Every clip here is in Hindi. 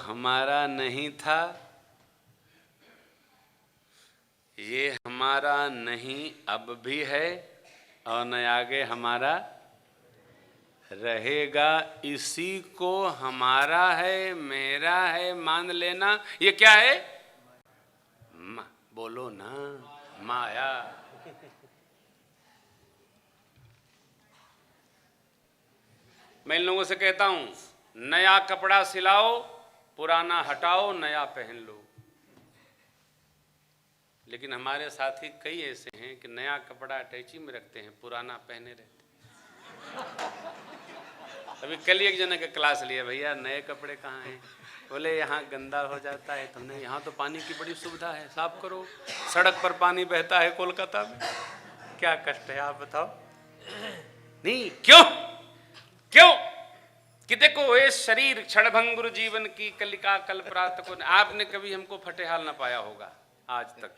हमारा नहीं था, ये हमारा नहीं अब भी है और न आगे हमारा रहेगा। इसी को हमारा है, मेरा है मान लेना। ये क्या है? बोलो ना, माया। मैं इन लोगों से कहता हूं, नया कपड़ा सिलाओ, पुराना हटाओ, नया पहन लो। लेकिन हमारे साथी कई ऐसे हैं कि नया कपड़ा अटैची में रखते हैं, पुराना पहने रहते हैं। अभी कल एक जने का क्लास लिया, भैया नए कपड़े कहाँ हैं? बोले यहाँ गंदा हो जाता है। तुमने यहाँ तो पानी की बड़ी सुविधा है, साफ करो। सड़क पर पानी बहता है कोलकाता में, क्या कष्ट है आप बताओ। नहीं, क्यों क्यों कि देखो ये शरीर क्षणभंगुर जीवन की कलिका कल प्रात को। आपने कभी हमको फटे हाल ना पाया होगा आज तक।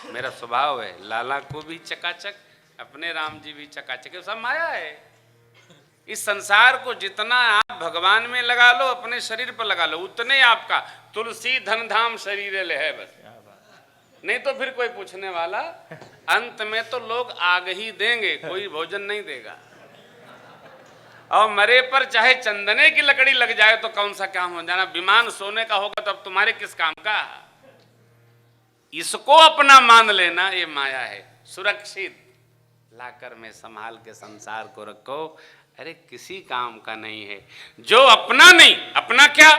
मेरा स्वभाव है, लाला को भी चकाचक, अपने राम जी भी चकाचक, सब माया है। इस संसार को जितना आप भगवान में लगा लो, अपने शरीर पर लगा लो, उतने आपका। तुलसी धन धाम शरीर ले है बस, नहीं तो फिर कोई पूछने वाला। अंत में तो लोग आग ही देंगे, कोई भोजन नहीं देगा। और मरे पर चाहे चंदने की लकड़ी लग जाए तो कौन सा काम हो जाना। विमान सोने का होगा तो अब तुम्हारे किस काम का। इसको अपना मान लेना, ये माया है। सुरक्षित लाकर में संभाल के संसार को रखो। अरे किसी काम का नहीं है जो अपना नहीं। अपना क्या?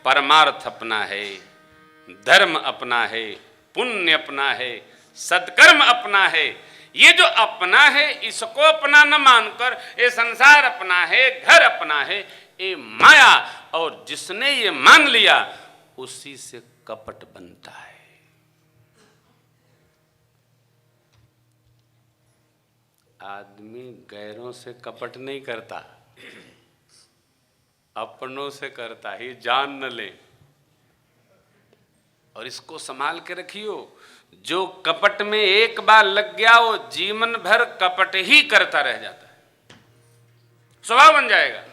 परमार्थ अपना है, धर्म अपना है, पुण्य अपना है, सत्कर्म अपना है। ये जो अपना है, इसको अपना न मानकर ये संसार अपना है, घर अपना है, ये माया। और जिसने ये मान लिया उसी से कपट बनता है। आदमी गैरों से कपट नहीं करता, अपनों से करता है, जान न ले। और इसको संभाल के रखियो। जो कपट में एक बार लग गया वो जीवन भर कपट ही करता रह जाता है, स्वभाव बन जाएगा।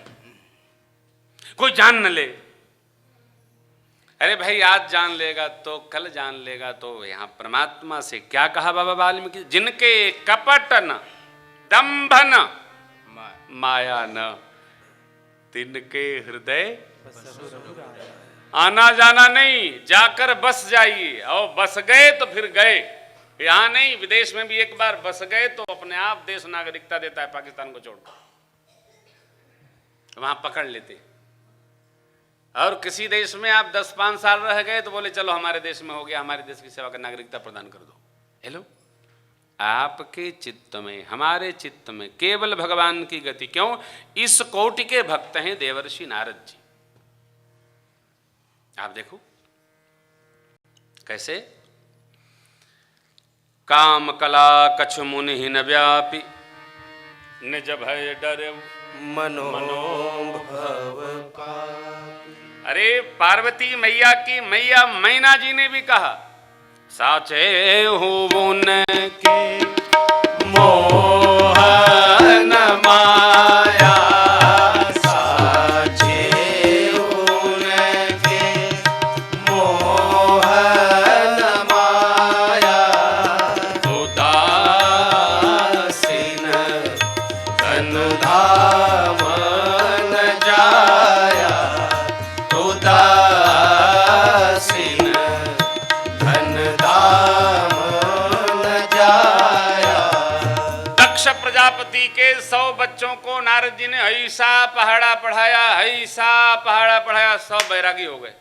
कोई जान न ले। अरे भाई आज जान लेगा तो कल जान लेगा। तो यहां परमात्मा से क्या कहा बाबा वाल्मीकि? जिनके कपट न दंभ न माया न, तिनके हृदय आना जाना नहीं, जाकर बस जाइए। और बस गए तो फिर गए। यहां नहीं, विदेश में भी एक बार बस गए तो अपने आप देश नागरिकता देता है पाकिस्तान को छोड़कर, वहां पकड़ लेते। और किसी देश में आप 10-5 साल रह गए तो बोले चलो हमारे देश में हो गया, हमारे देश की सेवा का नागरिकता प्रदान कर दो। हेलो, आपके चित्त में, हमारे चित्त में केवल भगवान की गति। क्यों? इस कोटि के भक्त हैं देवर्षि नारद जी। आप देखो कैसे काम कला कछु मुनि न व्यापी, निज भय डर मनोभव का। अरे पार्वती मैया की मैया मैना जी ने भी कहा, साचे हो उनके मोहन माया, साचे उनके मोहन माया, उदासीन धन धाम न जाया, उदासीन धन धाम न जाया। दक्ष प्रजापति के 100 बच्चों को नारद जी ने ऐसा पहाड़ा पढ़ाया, ऐसा पहाड़ा पढ़ाया, 100 बैरागी हो गए।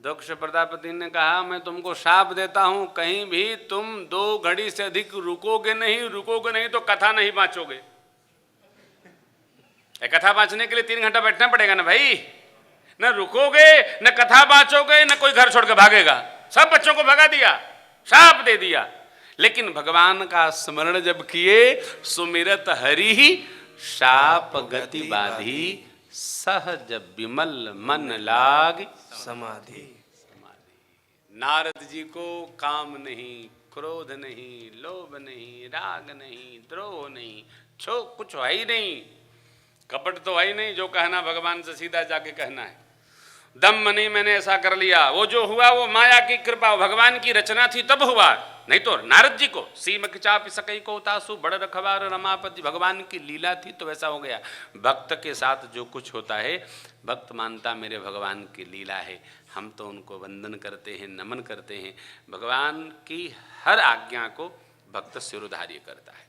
दक्ष प्रजापति ने कहा मैं तुमको शाप देता हूं, कहीं भी तुम 2 घड़ी से अधिक रुकोगे नहीं तो कथा नहीं बांचोगे। कथा बांचने के लिए 3 घंटा बैठना पड़ेगा ना भाई। न रुकोगे, न कथा बांचोगे, न कोई घर छोड़ के भागेगा। सब बच्चों को भगा दिया, शाप दे दिया। लेकिन भगवान का स्मरण जब किए, सुमिरत हरि ही शाप गति बाधी, सहज विमल मन लाग समाधि। नारद जी को काम नहीं, क्रोध नहीं, लोभ नहीं, राग नहीं, द्रोह नहीं, कुछ है ही नहीं। कपट तो है ही नहीं, जो कहना भगवान से सीधा जाके कहना है। दम नहीं मैंने ऐसा कर लिया, वो जो हुआ वो माया की कृपा, भगवान की रचना थी तब हुआ, नहीं तो नारद जी को सीमक चाप सकई को उतासु बड़ रखवार रमापति, भगवान की लीला थी तो वैसा हो गया। भक्त के साथ जो कुछ होता है भक्त मानता मेरे भगवान की लीला है, हम तो उनको वंदन करते हैं, नमन करते हैं। भगवान की हर आज्ञा को भक्त सिरोधार्य करता है।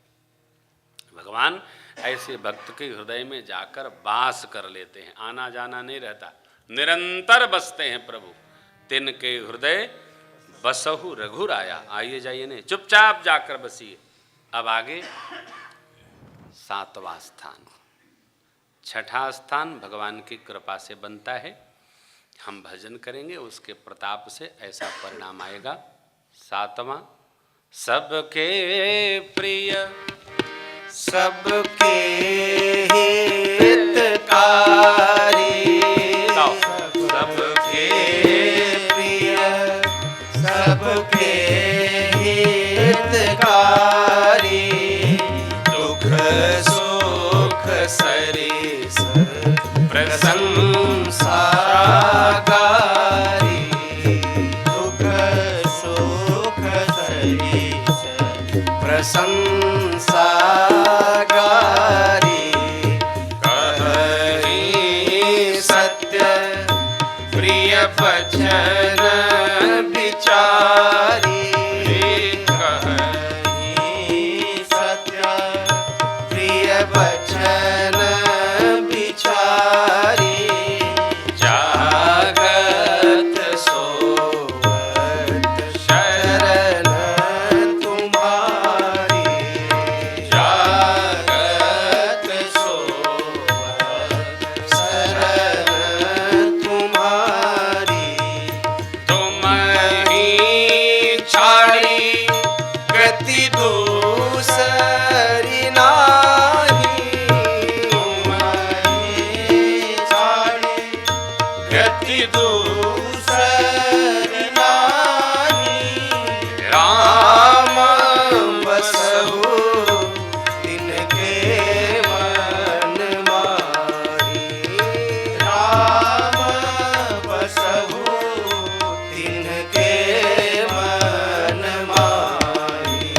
भगवान ऐसे भक्त के हृदय में जाकर वास कर लेते हैं, आना जाना नहीं रहता, निरंतर बसते हैं प्रभु। तिनके हृदय बसहु रघुराया, आइए जाइए नहीं, चुपचाप जाकर बसिए। अब आगे 7वां स्थान, छठा स्थान भगवान की कृपा से बनता है। हम भजन करेंगे, उसके प्रताप से ऐसा परिणाम आएगा। 7वां, सबके प्रिय सबके हितकारी, सबके प्रिय सबके हितकारी, दुख सुख सरिस प्रशंसागारी, दुख सुख सरिस प्रशंसागारी, कहि सत्य प्रिय वचन विचारी, कहि सत्य प्रिय वचन विचारी, जागत सोवत शरण तुम्हारी, जागत सोवत शरण तुम्हारी, तुम ही छाड़ी गति दूसरी नाही, तुम ही छाड़ी गति दूसरी नाही, राम बसहु तिनके मन माही, राम बसहु तिनके मन माही।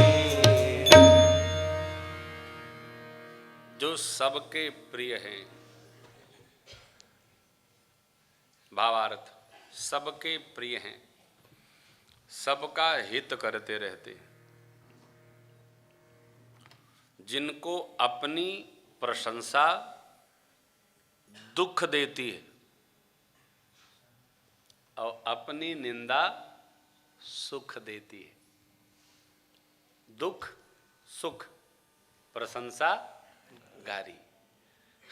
जो सबके प्रिय हैं, भावार्थ सबके प्रिय हैं, सबका हित करते रहते, जिनको अपनी प्रशंसा दुख देती है और अपनी निंदा सुख देती है। दुख सुख, प्रशंसा गारी।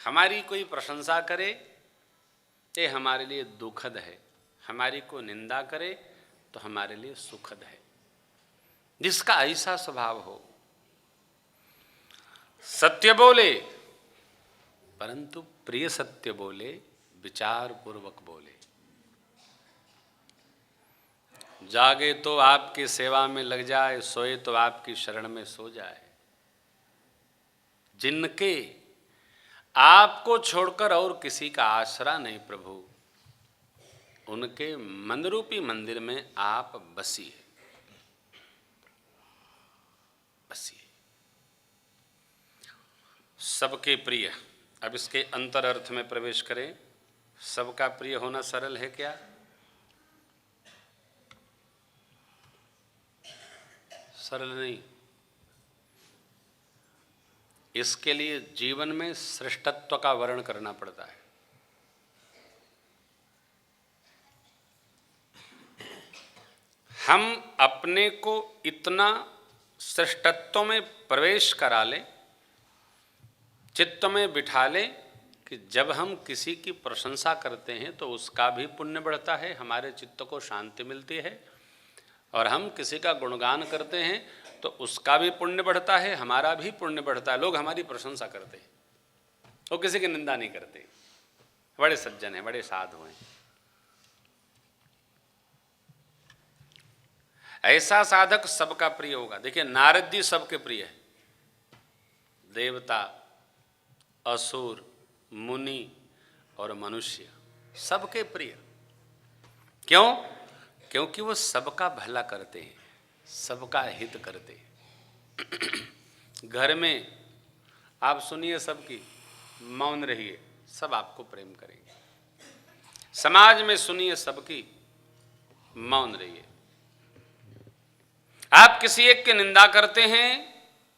हमारी कोई प्रशंसा करे ये हमारे लिए दुखद है, हमारी को निंदा करे तो हमारे लिए सुखद है। जिसका ऐसा स्वभाव हो, सत्य बोले परंतु प्रिय सत्य बोले, विचार पूर्वक बोले, जागे तो आपकी सेवा में लग जाए, सोए तो आपकी शरण में सो जाए। जिनके आपको छोड़कर और किसी का आसरा नहीं प्रभु, उनके मनरूपी मंदिर में आप बसिए, बसिए। सबके प्रिय, अब इसके अंतर अर्थ में प्रवेश करें। सबका प्रिय होना सरल है क्या? सरल नहीं। इसके लिए जीवन में श्रेष्ठत्व का वर्ण करना पड़ता है। हम अपने को इतना श्रेष्ठत्व में प्रवेश करा लें, चित्त में बिठा लें कि जब हम किसी की प्रशंसा करते हैं तो उसका भी पुण्य बढ़ता है, हमारे चित्त को शांति मिलती है, और हम किसी का गुणगान करते हैं तो उसका भी पुण्य बढ़ता है, हमारा भी पुण्य बढ़ता है। लोग हमारी प्रशंसा करते हैं, वो किसी की निंदा नहीं करते। बड़े सज्जन हैं, बड़े साधु हैं। ऐसा साधक सबका प्रिय होगा। देखिए नारद जी सबके प्रिय है, देवता, असुर, मुनि और मनुष्य सबके प्रिय। क्यों? क्योंकि वो सबका भला करते हैं, सबका हित करते हैं। घर में आप सुनिए सबकी, मौन रहिए, सब आपको प्रेम करेंगे। समाज में सुनिए सबकी, मौन रहिए। आप किसी एक की निंदा करते हैं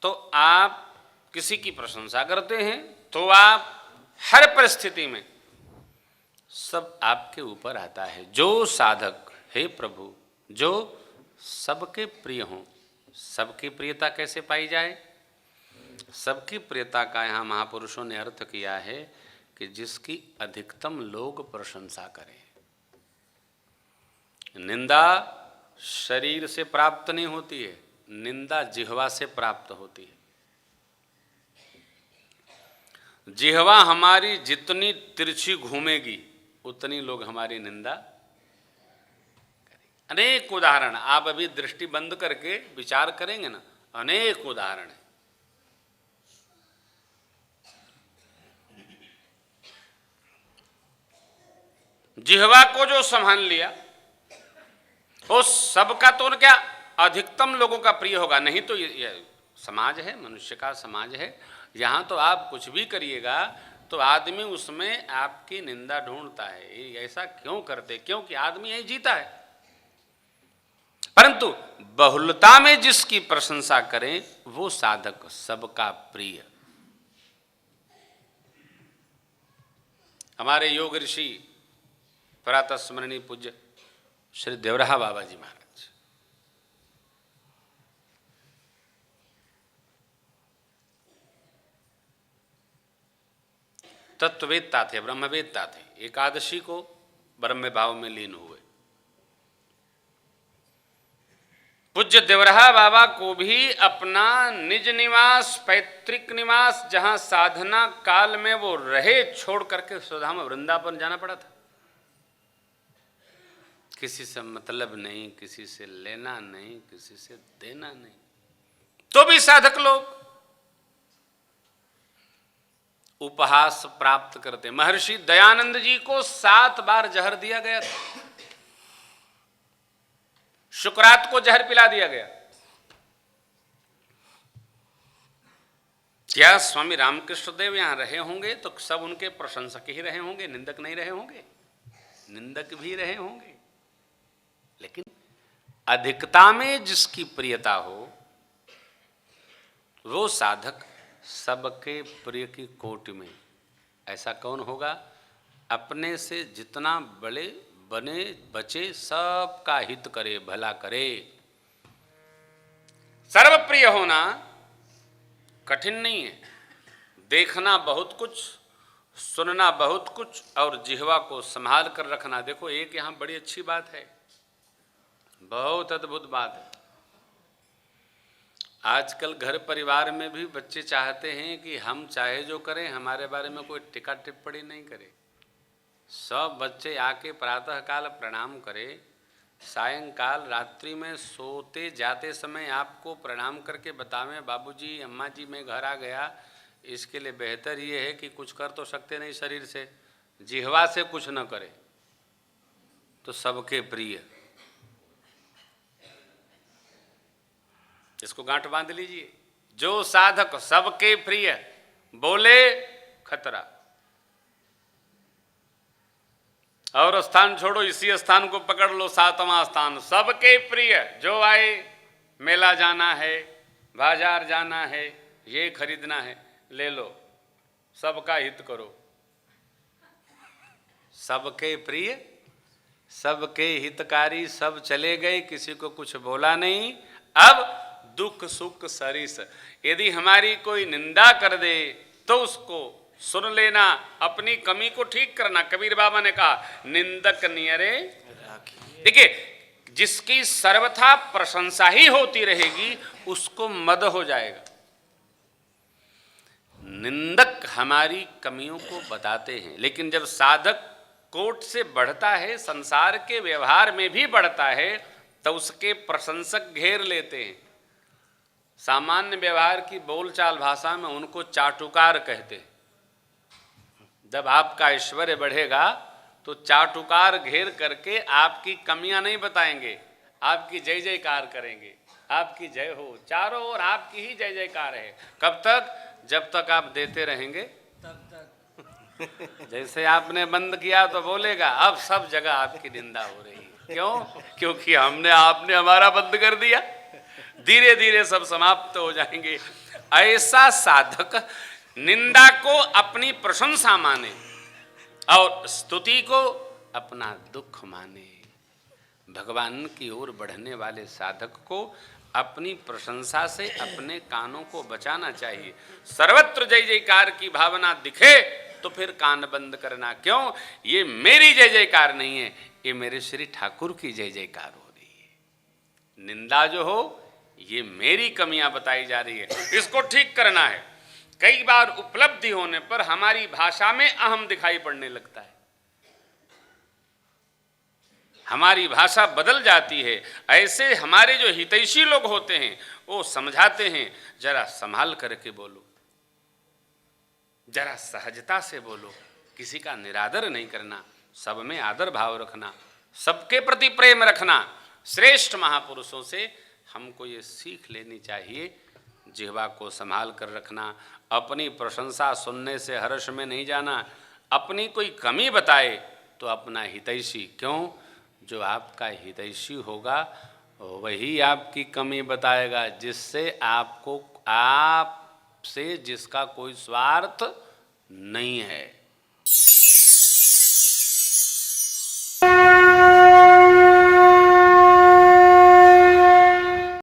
तो आप किसी की प्रशंसा करते हैं तो आप हर परिस्थिति में सब आपके ऊपर आता है। जो साधक, हे प्रभु, जो सबके प्रिय हों। सबकी प्रियता कैसे पाई जाए? सबकी प्रियता का यहाँ महापुरुषों ने अर्थ किया है कि जिसकी अधिकतम लोग प्रशंसा करें। निंदा शरीर से प्राप्त नहीं होती है, निंदा जिह्वा से प्राप्त होती है। जिह्वा हमारी जितनी तिरछी घूमेगी उतनी लोग हमारी निंदा करेंगे। अनेक उदाहरण, आप अभी दृष्टि बंद करके विचार करेंगे ना, अनेक उदाहरण है। जिह्वा को जो संभाल लिया वो सबका तो क्या अधिकतम लोगों का प्रिय होगा। नहीं तो ये समाज है, मनुष्य का समाज है, यहाँ तो आप कुछ भी करिएगा तो आदमी उसमें आपकी निंदा ढूंढता है। ये ऐसा क्यों करते? क्योंकि आदमी यही जीता है। परंतु बहुलता में जिसकी प्रशंसा करें वो साधक सबका प्रिय। हमारे योग ऋषि प्रातः स्मरणीय पूज्य श्री देवराहा बाबा जी महाराज तत्ववेत्ता थे, ब्रह्मवेत्ता थे। एकादशी को ब्रह्म भाव में लीन हुए। पूज्य देवराहा बाबा को भी अपना निज निवास, पैतृक निवास, जहां साधना काल में वो रहे, छोड़ करके सुधाम वृंदावन जाना पड़ा था। किसी से मतलब नहीं, किसी से लेना नहीं, किसी से देना नहीं, तो भी साधक लोग उपहास प्राप्त करते। महर्षि दयानंद जी को 7 बार जहर दिया गया था। शुक्रात को जहर पिला दिया गया। क्या स्वामी रामकृष्ण देव यहां रहे होंगे तो सब उनके प्रशंसक ही रहे होंगे, निंदक नहीं रहे होंगे? निंदक भी रहे होंगे, लेकिन अधिकता में जिसकी प्रियता हो वो साधक सबके प्रिय की कोटि में। ऐसा कौन होगा? अपने से जितना बड़े बने बचे सबका हित करे, भला करे। सर्वप्रिय होना कठिन नहीं है। देखना बहुत कुछ, सुनना बहुत कुछ, और जिह्वा को संभाल कर रखना। देखो एक यहाँ बड़ी अच्छी बात है, बहुत अद्भुत बात है। आजकल घर परिवार में भी बच्चे चाहते हैं कि हम चाहे जो करें, हमारे बारे में कोई टिक्का टिप्पणी नहीं करे। सब बच्चे आके प्रातः काल प्रणाम करें, सायंकाल रात्रि में सोते जाते समय आपको प्रणाम करके बतावें, बाबूजी, अम्मा जी, मैं घर आ गया। इसके लिए बेहतर ये है कि कुछ कर तो सकते नहीं शरीर से, जिह्वा से कुछ न करे तो सबके प्रिय। इसको गांठ बांध लीजिए। जो साधक सबके प्रिय बोले खतरा। और स्थान छोड़ो, इसी स्थान को पकड़ लो, 7वां स्थान। सबके प्रिय, जो आए, मेला जाना है, बाजार जाना है, ये खरीदना है, ले लो, सबका हित करो। सबके प्रिय, सबके हितकारी, सब चले गए, किसी को कुछ बोला नहीं। अब दुख सुख सरिस, यदि हमारी कोई निंदा कर दे तो उसको सुन लेना, अपनी कमी को ठीक करना। कबीर बाबा ने कहा, निंदक नियरे। देखिए, जिसकी सर्वथा प्रशंसा ही होती रहेगी उसको मद हो जाएगा। निंदक हमारी कमियों को बताते हैं, लेकिन जब साधक कोट से बढ़ता है, संसार के व्यवहार में भी बढ़ता है, तो उसके प्रशंसक घेर लेते हैं। सामान्य व्यवहार की बोलचाल भाषा में उनको चाटुकार कहते हैं। जब आपका ऐश्वर्य बढ़ेगा तो चाटुकार घेर करके आपकी कमियां नहीं बताएंगे, आपकी जय जयकार करेंगे, आपकी जय हो, चारों ओर आपकी ही जय जयकार है। कब तक? जब तक आप देते रहेंगे तब तक। जैसे आपने बंद किया तो बोलेगा अब सब जगह आपकी निंदा हो रही है। क्यों? क्योंकि आपने हमारा बंद कर दिया। धीरे धीरे सब समाप्त हो जाएंगे। ऐसा साधक निंदा को अपनी प्रशंसा माने और स्तुति को अपना दुख माने। भगवान की ओर बढ़ने वाले साधक को अपनी प्रशंसा से अपने कानों को बचाना चाहिए। सर्वत्र जय जयकार की भावना दिखे तो फिर कान बंद करना। क्यों? ये मेरी जय जयकार नहीं है, ये मेरे श्री ठाकुर की जय जयकार हो रही है। निंदा जो हो ये मेरी कमियां बताई जा रही है, इसको ठीक करना है। कई बार उपलब्धि होने पर हमारी भाषा में अहम दिखाई पड़ने लगता है, हमारी भाषा बदल जाती है। ऐसे हमारे जो हितैषी लोग होते हैं वो समझाते हैं, जरा संभाल करके बोलो, जरा सहजता से बोलो, किसी का निरादर नहीं करना, सब में आदर भाव रखना, सबके प्रति प्रेम रखना। श्रेष्ठ महापुरुषों से हमको ये सीख लेनी चाहिए। जिह्वा को संभाल कर रखना, अपनी प्रशंसा सुनने से हर्ष में नहीं जाना। अपनी कोई कमी बताए तो अपना हितैषी, क्यों? जो आपका हितैषी होगा वही आपकी कमी बताएगा, जिससे आपको आपसे जिसका कोई स्वार्थ नहीं है।